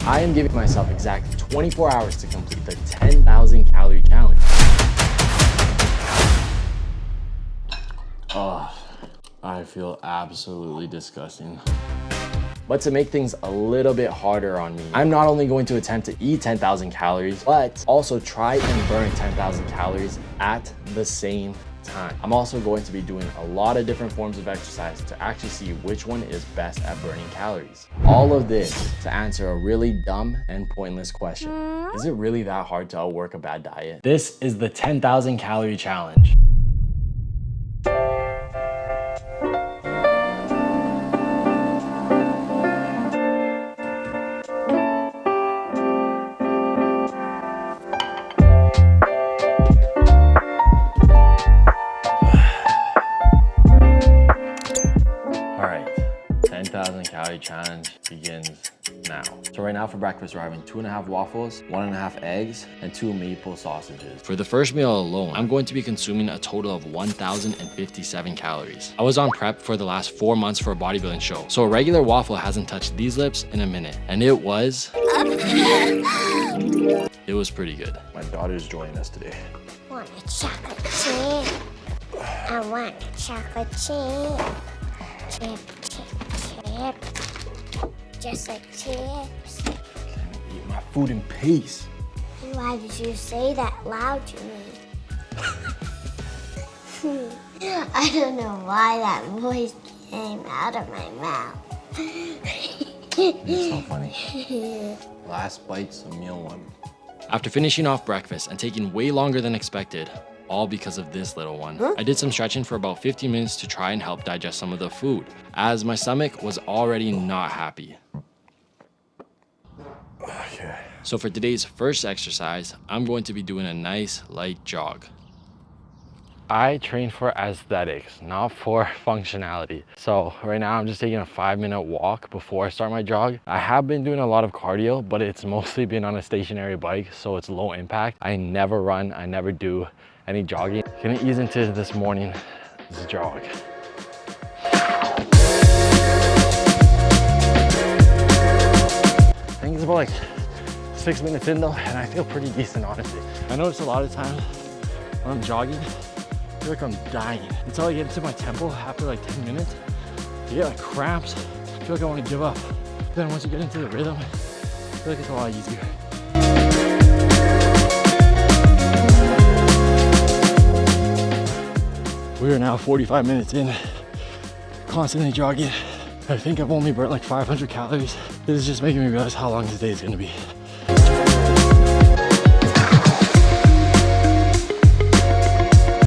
I am giving myself exactly 24 hours to complete the 10,000 calorie challenge. Oh, I feel absolutely disgusting. But to make things a little bit harder on me, I'm not only going to attempt to eat 10,000 calories, but also try and burn 10,000 calories at the same time. I'm also going to be doing a lot of different forms of exercise to actually see which one is best at burning calories. All of this to answer a really dumb and pointless question. Is it really that hard to outwork a bad diet? This is the 10,000 calorie challenge. All right, 10,000 calorie challenge begins now. So right now for breakfast, we're having 2.5 waffles, 1.5 eggs, and 2 maple sausages. For the first meal alone, I'm going to be consuming a total of 1,057 calories. I was on prep for the last 4 months for a bodybuilding show, so a regular waffle hasn't touched these lips in a minute, and it was pretty good. My daughter's joining us today. Want a chocolate chip? I want a chocolate chip. Chip, chip, chip. Just like chips. Eat my food in peace. Why did you say that loud to me? I don't know why that voice came out of my mouth. It's so funny. Last bite's of meal 1. After finishing off breakfast and taking way longer than expected, all because of this little one, I did some stretching for about 15 minutes to try and help digest some of the food, as my stomach was already not happy. Okay. So for today's first exercise, I'm going to be doing a nice light jog. I train for aesthetics, not for functionality. So right now I'm just taking a 5-minute walk before I start my jog. I have been doing a lot of cardio, but it's mostly been on a stationary bike, so it's low impact. I never run, I never do any jogging. Gonna ease into this morning's jog. I think it's about like 6 minutes in though, and I feel pretty decent, honestly. I notice a lot of times when I'm jogging, I feel like I'm dying. Until I get into my tempo after like 10 minutes, I get like cramps. I feel like I want to give up. Then once you get into the rhythm, I feel like it's a lot easier. We are now 45 minutes in, constantly jogging. I think I've only burnt like 500 calories. This is just making me realize how long this day is gonna be.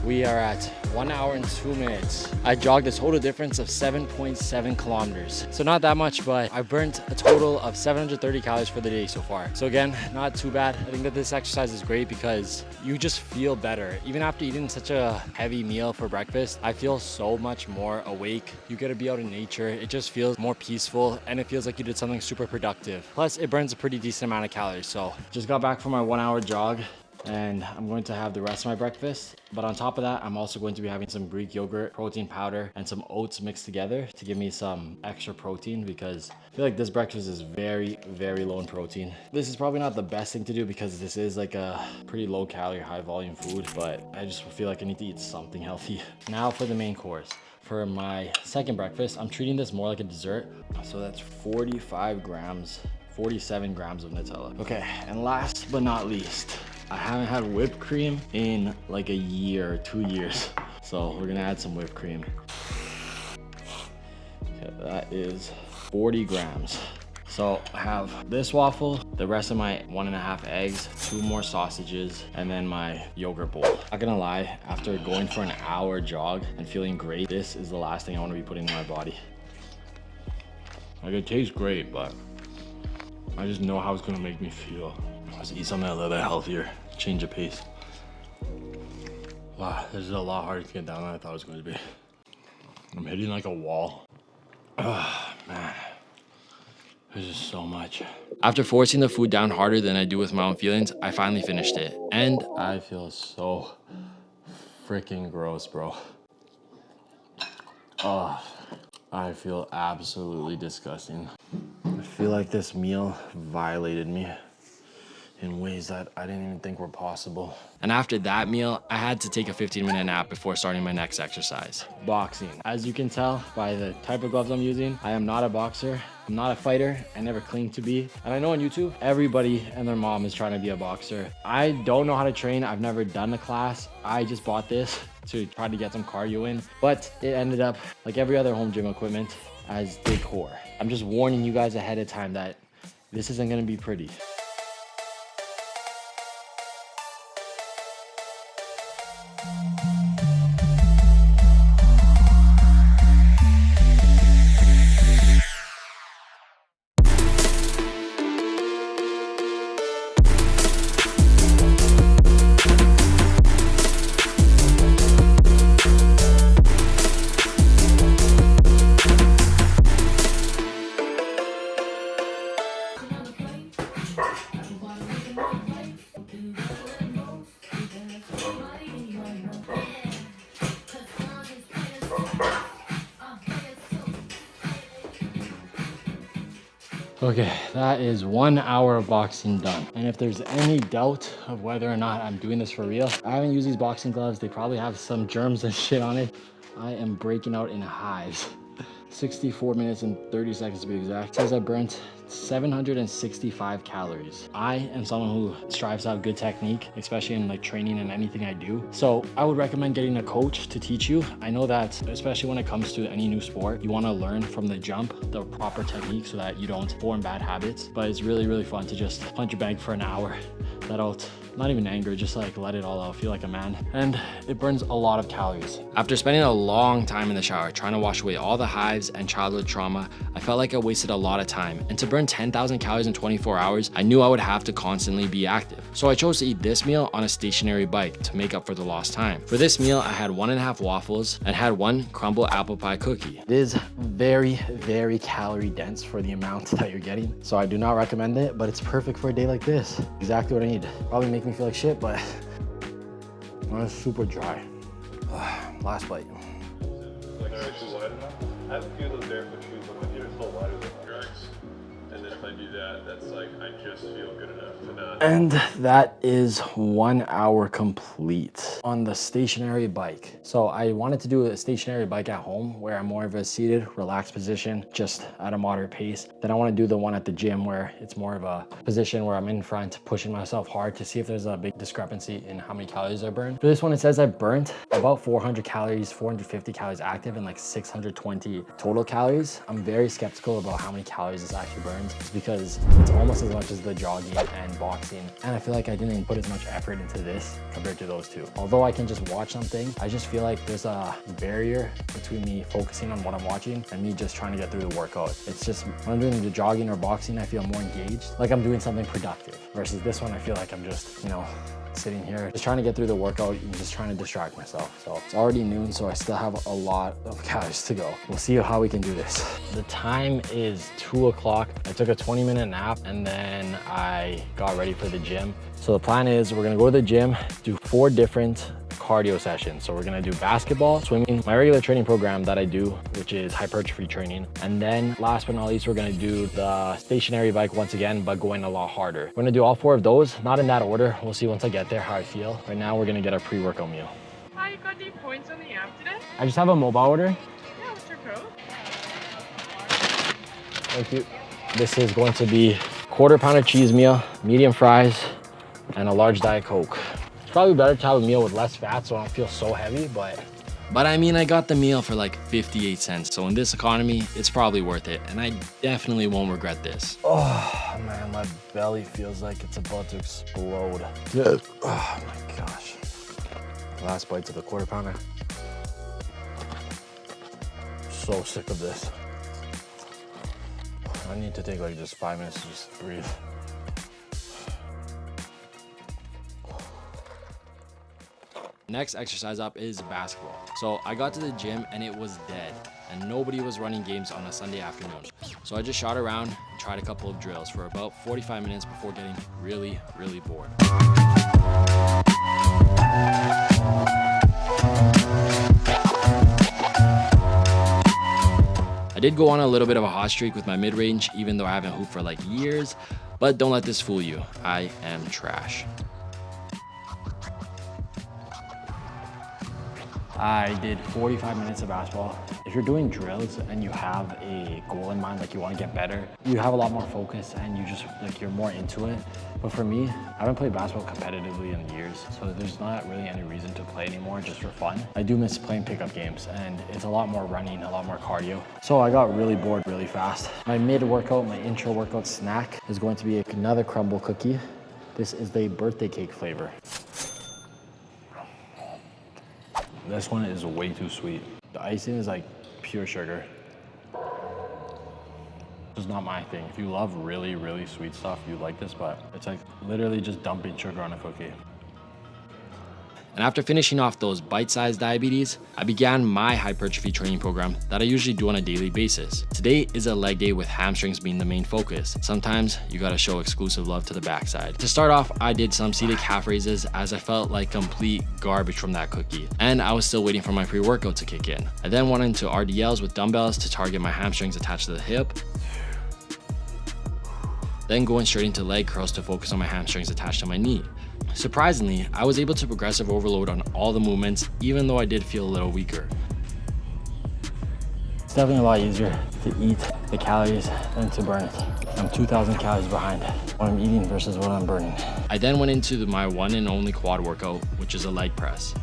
We are at 1 hour and 2 minutes. I jogged a total difference of 7.7 kilometers. So not that much, but I burnt a total of 730 calories for the day so far. So again, not too bad. I think that this exercise is great because you just feel better. Even after eating such a heavy meal for breakfast, I feel so much more awake. You get to be out in nature. It just feels more peaceful and it feels like you did something super productive. Plus it burns a pretty decent amount of calories. So just got back from my 1 hour jog, and I'm going to have the rest of my breakfast. But on top of that, I'm also going to be having some Greek yogurt, protein powder, and some oats mixed together to give me some extra protein, because I feel like this breakfast is very, very low in protein. This is probably not the best thing to do because this is like a pretty low calorie, high volume food, but I just feel like I need to eat something healthy. Now for the main course. For my second breakfast, I'm treating this more like a dessert. So that's 47 grams of Nutella. Okay, and last but not least, I haven't had whipped cream in like a year or 2 years. So we're gonna add some whipped cream. Okay, that is 40 grams. So I have this waffle, the rest of my 1.5 eggs, 2 more sausages, and then my yogurt bowl. Not gonna lie, after going for an hour jog and feeling great, this is the last thing I wanna be putting in my body. Like, it tastes great, but I just know how it's gonna make me feel. Let's eat something a little bit healthier, change of pace. Wow, this is a lot harder to get down than I thought it was going to be. I'm hitting like a wall. Oh, man. This is so much. After forcing the food down harder than I do with my own feelings, I finally finished it. And I feel so freaking gross, bro. Oh, I feel absolutely disgusting. I feel like this meal violated me in ways that I didn't even think were possible. And after that meal, I had to take a 15-minute nap before starting my next exercise. Boxing. As you can tell by the type of gloves I'm using, I am not a boxer. I'm not a fighter. I never claimed to be. And I know on YouTube, everybody and their mom is trying to be a boxer. I don't know how to train. I've never done a class. I just bought this to try to get some cardio in, but it ended up like every other home gym equipment as decor. I'm just warning you guys ahead of time that this isn't gonna be pretty. Okay, that is 1 hour of boxing done. And if there's any doubt of whether or not I'm doing this for real, I haven't used these boxing gloves. They probably have some germs and shit on it. I am breaking out in hives. 64 minutes and 30 seconds to be exact. It says I burnt 765 calories. I am someone who strives to have good technique, especially in like training and anything I do. So I would recommend getting a coach to teach you. I know that especially when it comes to any new sport, you want to learn from the jump, the proper technique so that you don't form bad habits. But it's really, really fun to just punch your bag for an hour, let out, not even anger, just like let it all out, feel like a man. And it burns a lot of calories. After spending a long time in the shower, trying to wash away all the hives and childhood trauma, I felt like I wasted a lot of time. And to burn 10,000 calories in 24 hours, I knew I would have to constantly be active. So I chose to eat this meal on a stationary bike to make up for the lost time. For this meal, I had 1.5 waffles and had 1 crumble apple pie cookie. It is very, very calorie dense for the amount that you're getting. So I do not recommend it, but it's perfect for a day like this. Exactly what I need. Probably make me feel like shit, but it's super dry. Last bite. I have a few of those barefoot shoes, but my feet are still wider than my legs. And then if I do that, that's like, I just feel good enough to not. And that is 1 hour complete on the stationary bike. So I wanted to do a stationary bike at home where I'm more of a seated, relaxed position, just at a moderate pace. Then I want to do the one at the gym where it's more of a position where I'm in front, pushing myself hard to see if there's a big discrepancy in how many calories I burned. For this one, it says I burnt about 400 calories, 450 calories active, and like 620 total calories. I'm very skeptical about how many calories this actually burns because it's almost as much as the jogging and boxing. And I feel like I didn't even put as much effort into this compared to those two. Although I can just watch something, I just feel like there's a barrier between me focusing on what I'm watching and me just trying to get through the workout. It's just when I'm doing the jogging or boxing, I feel more engaged, like I'm doing something productive. Versus this one, I feel like I'm just, you know, sitting here just trying to get through the workout and just trying to distract myself. So it's already noon, so I still have a lot of calories to go. We'll see how we can do this. The time is 2 o'clock. I took a 20-minute nap and then I got ready for the gym. So the plan is we're gonna go to the gym, do 4 different cardio sessions. So we're gonna do basketball, swimming, my regular training program that I do, which is hypertrophy training. And then last but not least, we're gonna do the stationary bike once again, but going a lot harder. We're gonna do all 4 of those, not in that order. We'll see once I get there how I feel. Right now, we're gonna get our pre-workout meal. Hi, you got any points on the app today? I just have a mobile order. Yeah, what's your code? Thank you. This is going to be quarter-pounder cheese meal, medium fries, and a large Diet Coke. It's probably better to have a meal with less fat so I don't feel so heavy, but I mean, I got the meal for like 58 cents. So in this economy, it's probably worth it. And I definitely won't regret this. Oh man, my belly feels like it's about to explode. Yeah. Oh my gosh. Last bites of the quarter pounder. So sick of this. I need to take like just 5 minutes to just breathe. Next exercise up is basketball. So I got to the gym and it was dead and nobody was running games on a Sunday afternoon. So I just shot around and tried a couple of drills for about 45 minutes before getting really, really bored. I did go on a little bit of a hot streak with my mid-range, even though I haven't hooped for like years, but don't let this fool you. I am trash. I did 45 minutes of basketball. If you're doing drills and you have a goal in mind, like you want to get better, you have a lot more focus and you just like you're more into it. But for me, I haven't played basketball competitively in years, so there's not really any reason to play anymore just for fun. I do miss playing pickup games and it's a lot more running, a lot more cardio. So I got really bored really fast. My mid-workout, my intro workout snack is going to be another crumble cookie. This is the birthday cake flavor. This one is way too sweet. The icing is like pure sugar. This is not my thing. If you love really, really sweet stuff, you like this, but it's like literally just dumping sugar on a cookie. And after finishing off those bite-sized diabetes, I began my hypertrophy training program that I usually do on a daily basis. Today is a leg day with hamstrings being the main focus. Sometimes you gotta show exclusive love to the backside. To start off, I did some seated calf raises as I felt like complete garbage from that cookie. And I was still waiting for my pre-workout to kick in. I then went into RDLs with dumbbells to target my hamstrings attached to the hip. Then going straight into leg curls to focus on my hamstrings attached to my knee. Surprisingly, I was able to progressive overload on all the movements, even though I did feel a little weaker. It's definitely a lot easier to eat the calories than to burn it. I'm 2,000 calories behind what I'm eating versus what I'm burning. I then went into my one and only quad workout, which is a leg press.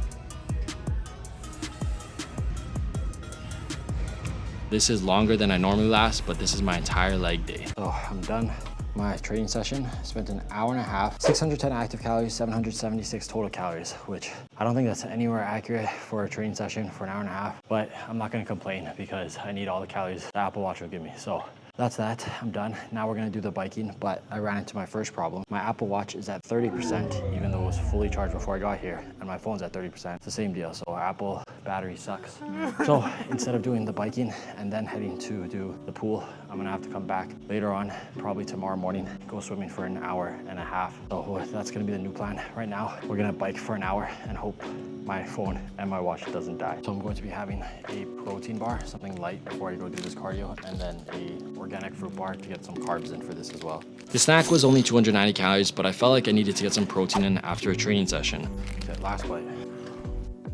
This is longer than I normally last, but this is my entire leg day. So I'm done my training session. Spent an hour and a half, 610 active calories, 776 total calories, which I don't think that's anywhere accurate for a training session for an hour and a half, but I'm not gonna complain because I need all the calories the Apple Watch will give me. So that's that, I'm done. Now we're gonna do the biking, but I ran into my first problem. My Apple Watch is at 30%, even though it was fully charged before I got here, and my phone's at 30%. It's the same deal, so Apple battery sucks. So instead of doing the biking and then heading to do the pool, I'm gonna have to come back later on, probably tomorrow morning, go swimming for an hour and a half. So that's gonna be the new plan. Right now, we're gonna bike for an hour and hope my phone and my watch doesn't die. So I'm going to be having a protein bar, something light before I go do this cardio, and then a organic fruit bar to get some carbs in for this as well. The snack was only 290 calories, but I felt like I needed to get some protein in after a training session. Okay, last bite.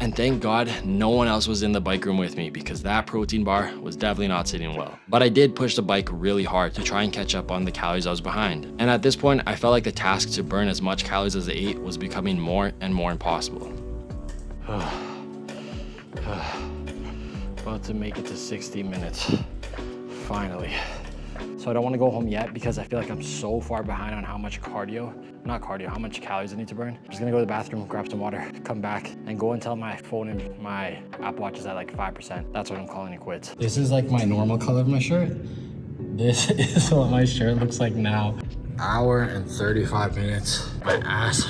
And thank God no one else was in the bike room with me because that protein bar was definitely not sitting well. But I did push the bike really hard to try and catch up on the calories I was behind. And at this point, I felt like the task to burn as much calories as I ate was becoming more and more impossible. About to make it to 60 minutes, finally. So I don't want to go home yet because I feel like I'm so far behind on how much how much calories I need to burn. I'm just gonna go to the bathroom, grab some water, come back, and go until my phone and my Apple Watch is at like 5%. That's what I'm calling it quits. This is like my normal color of my shirt. This is what my shirt looks like now. Hour and 35 minutes. My ass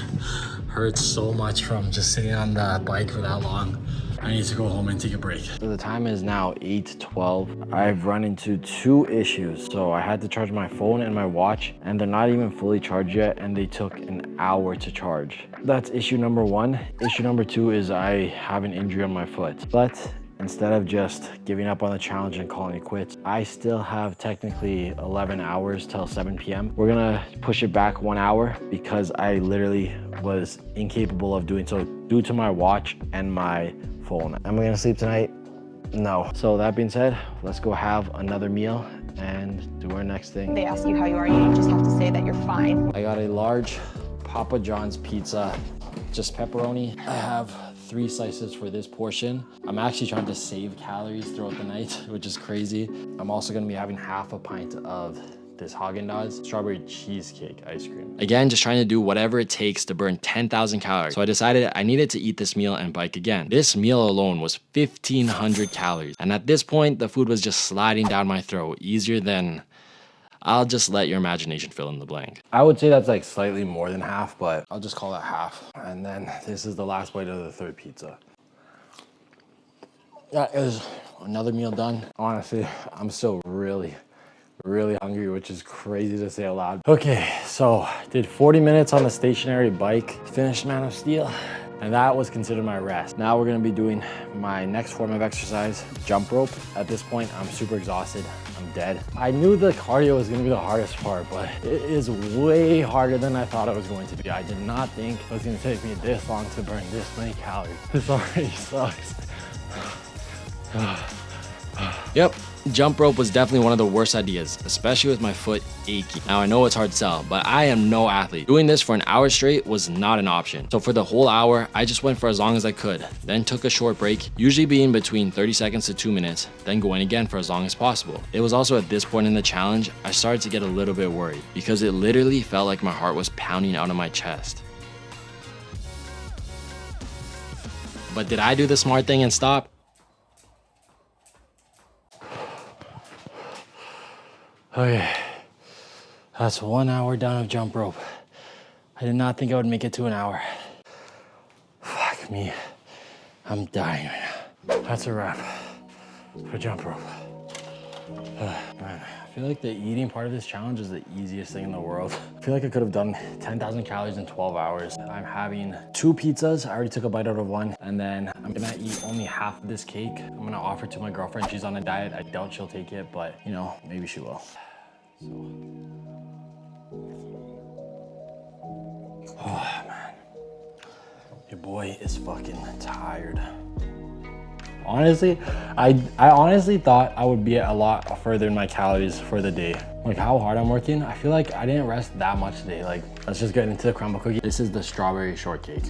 hurts so much from just sitting on the bike for that long. I need to go home and take a break. So the time is now 8:12. I've run into two issues. So I had to charge my phone and my watch, and they're not even fully charged yet, and they took an hour to charge. That's issue number one. Issue number two is I have an injury on my foot. But instead of just giving up on the challenge and calling it quits, I still have technically 11 hours till 7 p.m. We're gonna push it back 1 hour because I literally was incapable of doing so due to my watch and my phone. Am I gonna sleep tonight? No. So that being said, let's go have another meal and do our next thing. They ask you how you are, you just have to say that you're fine. I got a large Papa John's pizza, just pepperoni. I have 3 slices for this portion. I'm actually trying to save calories throughout the night, which is crazy. I'm also gonna be having half a pint of this Haagen-Dazs strawberry cheesecake ice cream. Again, just trying to do whatever it takes to burn 10,000 calories. So I decided I needed to eat this meal and bike again. This meal alone was 1,500 calories. And at this point, the food was just sliding down my throat, easier than... I'll just let your imagination fill in the blank. I would say that's like slightly more than half, but I'll just call that half. And then this is the last bite of the third pizza. That is another meal done. Honestly, I'm still really hungry, which is crazy to say out loud. Okay, so did 40 minutes on the stationary bike, finished Man of Steel, And that was considered my rest. Now we're gonna be doing my next form of exercise, jump rope. At this point, I'm super exhausted. I'm dead. I knew the cardio was gonna be the hardest part, but it is way harder than I thought it was going to be. I did not think it was gonna take me this long to burn this many calories. This already sucks. Yep, jump rope was definitely one of the worst ideas, especially with my foot aching. Now I know it's hard to tell, but I am no athlete. Doing this for an hour straight was not an option. So for the whole hour, I just went for as long as I could, then took a short break, usually being between 30 seconds to 2 minutes, then going again for as long as possible. It was also at this point in the challenge, I started to get a little bit worried because it literally felt like my heart was pounding out of my chest. But did I do the smart thing and stop? Okay, that's 1 hour down of jump rope. I did not think I would make it to an hour. Fuck me, I'm dying right now. That's a wrap for jump rope. Man, I feel like the eating part of this challenge is the easiest thing in the world. I feel like I could have done 10,000 calories in 12 hours. I'm having 2 pizzas. I already took a bite out of one. And then I'm gonna eat only half of this cake. I'm gonna offer it to my girlfriend. She's on a diet. I doubt she'll take it, but you know, maybe she will. So. Oh man, your boy is fucking tired. Honestly, I honestly thought I would be a lot further in my calories for the day. Like how hard I'm working, I feel like I didn't rest that much today. Like, let's just get into the crumble cookie. This is the strawberry shortcake.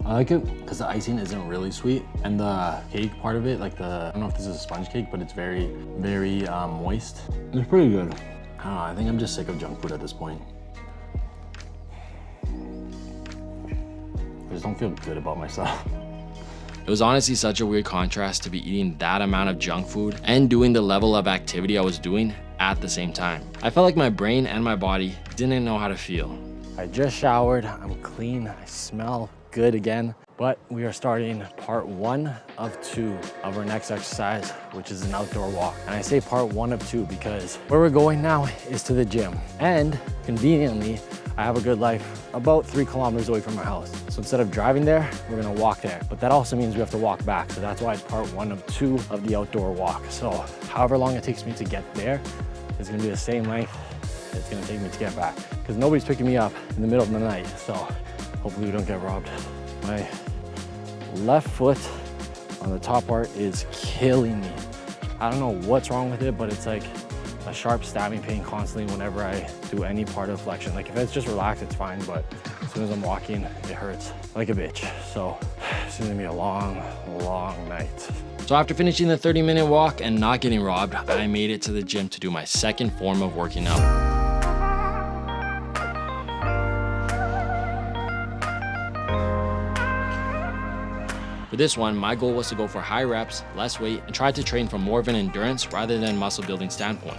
I like it because the icing isn't really sweet, and the cake part of it, like I don't know if this is a sponge cake, but it's very, very moist. It's pretty good. I don't know, I think I'm just sick of junk food at this point. I just don't feel good about myself. It was honestly such a weird contrast to be eating that amount of junk food and doing the level of activity I was doing at the same time. I felt like my brain and my body didn't know how to feel. I just showered, I'm clean, I smell good again, but we are starting part 1 of 2 of our next exercise, which is an outdoor walk. And I say part 1 of 2 because where we're going now is to the gym. And conveniently, I have a good life about 3 kilometers away from my house. So instead of driving there, we're gonna walk there. But that also means we have to walk back. So that's why it's part 1 of 2 of the outdoor walk. So however long it takes me to get there, it's gonna be the same length it's gonna take me to get back. Because nobody's picking me up in the middle of the night. So hopefully we don't get robbed. My left foot on the top part is killing me. I don't know what's wrong with it, but it's like a sharp stabbing pain constantly whenever I do any part of flexion. Like if it's just relaxed, it's fine, but as soon as I'm walking, it hurts like a bitch. So it's gonna be a long, long night. So after finishing the 30-minute walk and not getting robbed, I made it to the gym to do my second form of working out. For this one, my goal was to go for high reps, less weight, and try to train from more of an endurance rather than muscle building standpoint.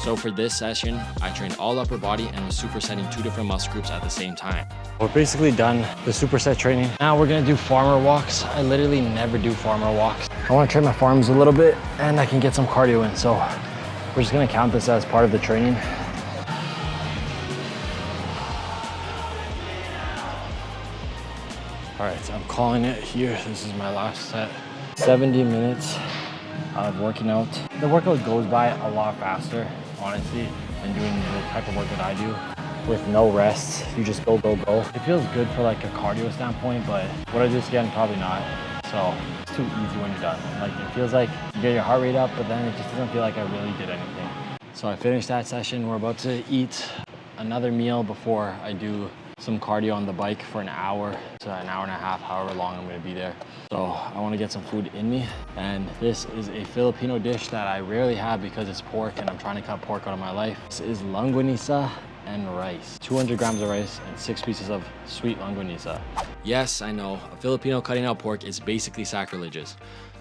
So for this session, I trained all upper body and was supersetting 2 different muscle groups at the same time. We're basically done the superset training. Now we're gonna do farmer walks. I literally never do farmer walks. I wanna train my farms a little bit and I can get some cardio in. So we're just gonna count this as part of the training. All right, so I'm calling it here. This is my last set. 70 minutes of working out. The workout goes by a lot faster, honestly, than doing the type of work that I do with no rest. You just go, go, go. It feels good for like a cardio standpoint, but would I do this again? Probably not. So it's too easy when you're done. Like it feels like you get your heart rate up, but then it just doesn't feel like I really did anything. So I finished that session. We're about to eat another meal before I do some cardio on the bike for an hour to an hour and a half, however long I'm gonna be there. So I wanna get some food in me. And this is a Filipino dish that I rarely have because it's pork and I'm trying to cut pork out of my life. This is longanisa and rice. 200 grams of rice and 6 pieces of sweet longanisa. Yes, I know, a Filipino cutting out pork is basically sacrilegious.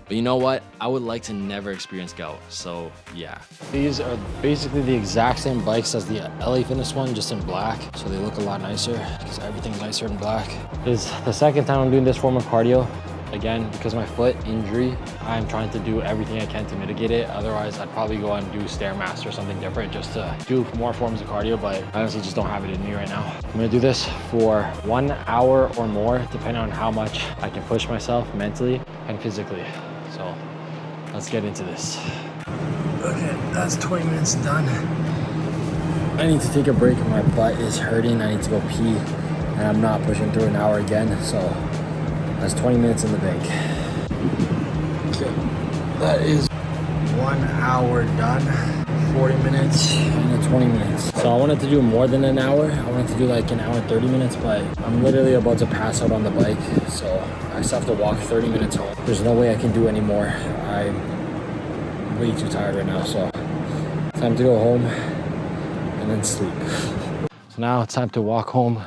But you know what? I would like to never experience gout, so yeah. These are basically the exact same bikes as the LA Fitness one, just in black. So they look a lot nicer because everything's nicer in black. This is the second time I'm doing this form of cardio. Again, because of my foot injury, I'm trying to do everything I can to mitigate it. Otherwise, I'd probably go and do Stairmaster or something different just to do more forms of cardio, but I honestly just don't have it in me right now. I'm gonna do this for 1 hour or more, depending on how much I can push myself mentally and physically. So let's get into this. Okay, that's 20 minutes done. I need to take a break. My butt is hurting. I need to go pee, and I'm not pushing through an hour again. So that's 20 minutes in the bank. Okay, that is 1 hour done. 40 minutes and 20 minutes. So I wanted to do more than an hour. I wanted to do like an hour and 30 minutes, but I'm literally about to pass out on the bike. So I still have to walk 30 minutes home. There's no way I can do anymore. I'm way too tired right now. So time to go home and then sleep. So now it's time to walk home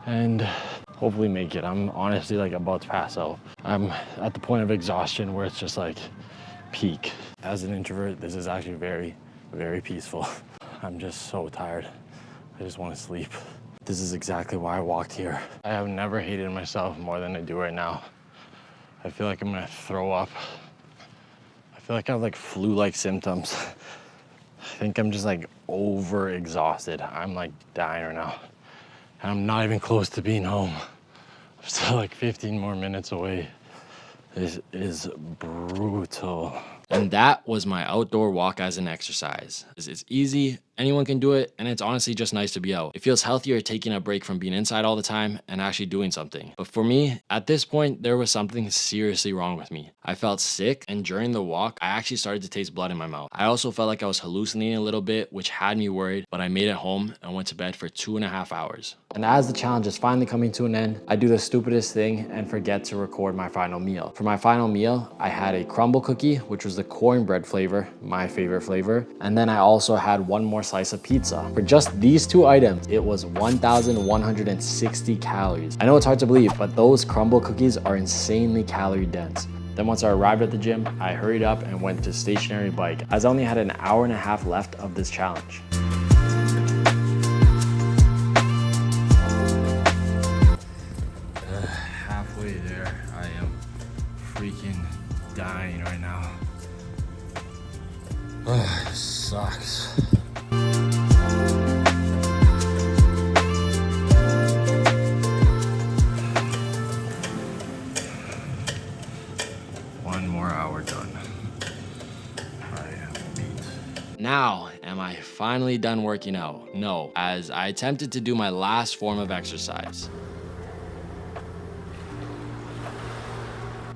and hopefully make it. I'm honestly like about to pass out. I'm at the point of exhaustion where it's just like peak. As an introvert, this is actually very, very peaceful. I'm just so tired. I just want to sleep. This is exactly why I walked here. I have never hated myself more than I do right now. I feel like I'm gonna throw up. I feel like I have like flu-like symptoms. I think I'm just like over exhausted. I'm like dying right now. And I'm not even close to being home. I'm still like 15 more minutes away. This is brutal. And that was my outdoor walk as an exercise. It's easy, anyone can do it, and it's honestly just nice to be out. It feels healthier taking a break from being inside all the time and actually doing something. But for me, at this point, there was something seriously wrong with me. I felt sick, and during the walk, I actually started to taste blood in my mouth. I also felt like I was hallucinating a little bit, which had me worried, but I made it home and went to bed for 2.5 hours. And as the challenge is finally coming to an end, I do the stupidest thing and forget to record my final meal. For my final meal, I had a crumble cookie, which was the cornbread flavor, my favorite flavor. And then I also had one more slice of pizza. For just these two items, it was 1,160 calories. I know it's hard to believe, but those crumble cookies are insanely calorie dense. Then once I arrived at the gym, I hurried up and went to stationary bike, as I only had an hour and a half left of this challenge. Halfway there, I am freaking dying right now. Ugh, sucks. One more hour done. I am beat. Now, am I finally done working out? No, as I attempted to do my last form of exercise.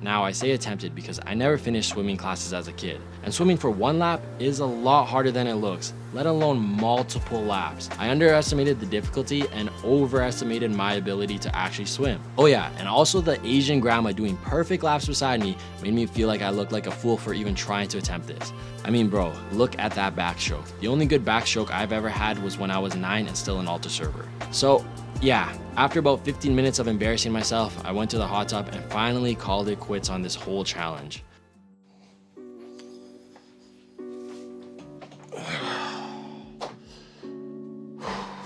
Now, I say attempted because I never finished swimming classes as a kid, and swimming for one lap is a lot harder than it looks, let alone multiple laps. I underestimated the difficulty and overestimated my ability to actually swim. Oh yeah, and also the Asian grandma doing perfect laps beside me made me feel like I looked like a fool for even trying to attempt this. I mean, bro, look at that backstroke. The only good backstroke I've ever had was when I was 9 and still an alto server. So yeah, after about 15 minutes of embarrassing myself, I went to the hot tub and finally called it quits on this whole challenge.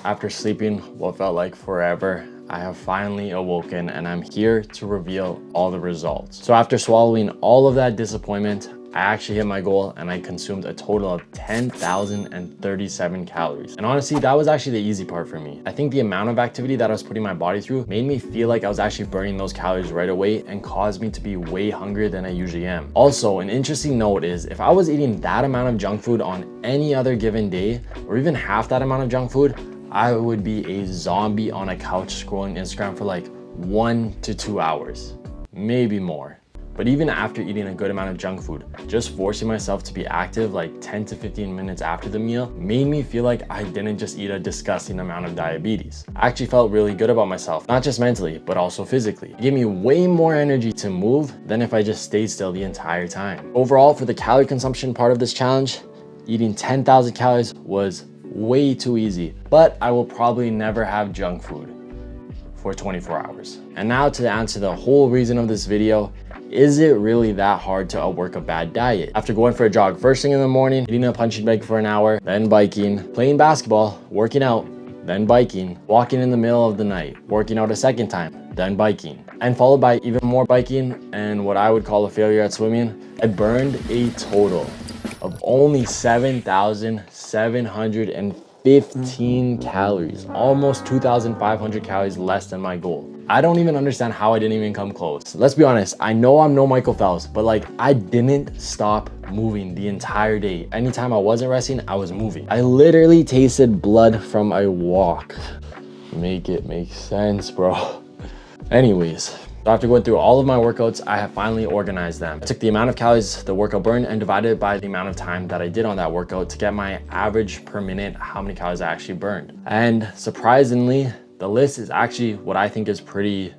After sleeping what felt like forever, I have finally awoken and I'm here to reveal all the results. So after swallowing all of that disappointment, I actually hit my goal and I consumed a total of 10,037 calories. And honestly, that was actually the easy part for me. I think the amount of activity that I was putting my body through made me feel like I was actually burning those calories right away and caused me to be way hungrier than I usually am. Also, an interesting note is if I was eating that amount of junk food on any other given day, or even half that amount of junk food, I would be a zombie on a couch scrolling Instagram for like 1 to 2 hours, maybe more. But even after eating a good amount of junk food, just forcing myself to be active like 10 to 15 minutes after the meal made me feel like I didn't just eat a disgusting amount of diabetes. I actually felt really good about myself, not just mentally, but also physically. It gave me way more energy to move than if I just stayed still the entire time. Overall, for the calorie consumption part of this challenge, eating 10,000 calories was way too easy, but I will probably never have junk food for 24 hours. And now to answer the whole reason of this video, is it really that hard to outwork a bad diet? After going for a jog first thing in the morning, eating a punching bag for an hour, then biking, playing basketball, working out, then biking, walking in the middle of the night, working out a second time, then biking, and followed by even more biking and what I would call a failure at swimming, I burned a total of only 7,715 calories, almost 2,500 calories less than my goal. I don't even understand how I didn't even come close. Let's be honest, I know I'm no Michael Phelps, but like I didn't stop moving the entire day. Anytime I wasn't resting, I was moving. I literally tasted blood from a walk. Make it make sense, bro. Anyways, after going through all of my workouts, I have finally organized them. I took the amount of calories the workout burned and divided it by the amount of time that I did on that workout to get my average per minute, how many calories I actually burned. And surprisingly, the list is actually what I think is pretty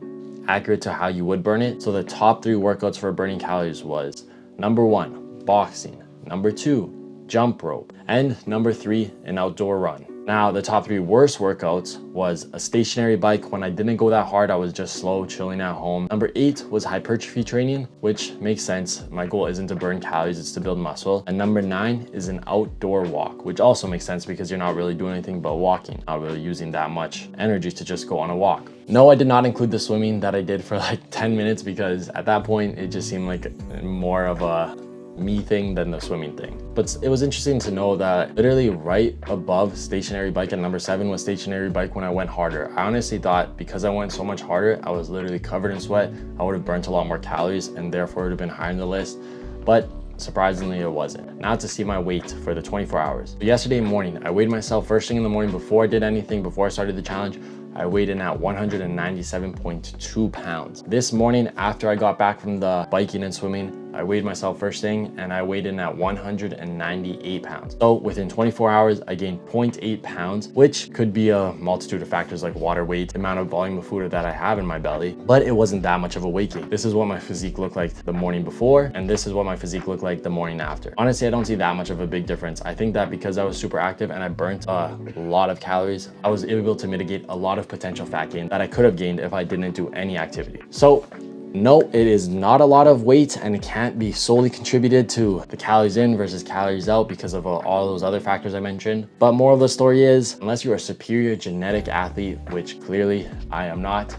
accurate to how you would burn it. So the top 3 workouts for burning calories was number 1, boxing, number 2, jump rope, and number 3, an outdoor run. Now, the top 3 worst workouts was a stationary bike. When I didn't go that hard, I was just slow, chilling at home. Number 8 was hypertrophy training, which makes sense. My goal isn't to burn calories, it's to build muscle. And number 9 is an outdoor walk, which also makes sense because you're not really doing anything but walking, not really using that much energy to just go on a walk. No, I did not include the swimming that I did for like 10 minutes because at that point, it just seemed like more of a me thing than the swimming thing. But it was interesting to know that literally right above stationary bike at number 7 was stationary bike when I went harder. I honestly thought because I went so much harder, I was literally covered in sweat, I would have burnt a lot more calories and therefore it would have been higher in the list. But surprisingly, it wasn't. Now to see my weight for the 24 hours. So yesterday morning, I weighed myself first thing in the morning before I did anything, before I started the challenge. I weighed in at 197.2 pounds. This morning, after I got back from the biking and swimming, I weighed myself first thing and I weighed in at 198 pounds. So within 24 hours, I gained 0.8 pounds, which could be a multitude of factors like water weight, amount of volume of food that I have in my belly, but it wasn't that much of a weight gain. This is what my physique looked like the morning before, and this is what my physique looked like the morning after. Honestly, I don't see that much of a big difference. I think that because I was super active and I burnt a lot of calories, I was able to mitigate a lot of potential fat gain that I could have gained if I didn't do any activity. So no, it is not a lot of weight and it can't be solely contributed to the calories in versus calories out because of all those other factors I mentioned. But moral of the story is, unless you're a superior genetic athlete, which clearly I am not,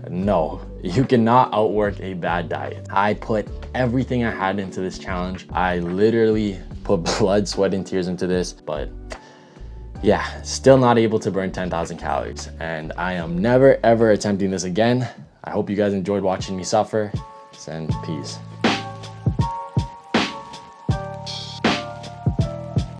no, you cannot outwork a bad diet. I put everything I had into this challenge. I literally put blood, sweat, and tears into this, but yeah, still not able to burn 10,000 calories. And I am never, ever attempting this again. I hope you guys enjoyed watching me suffer, and peace.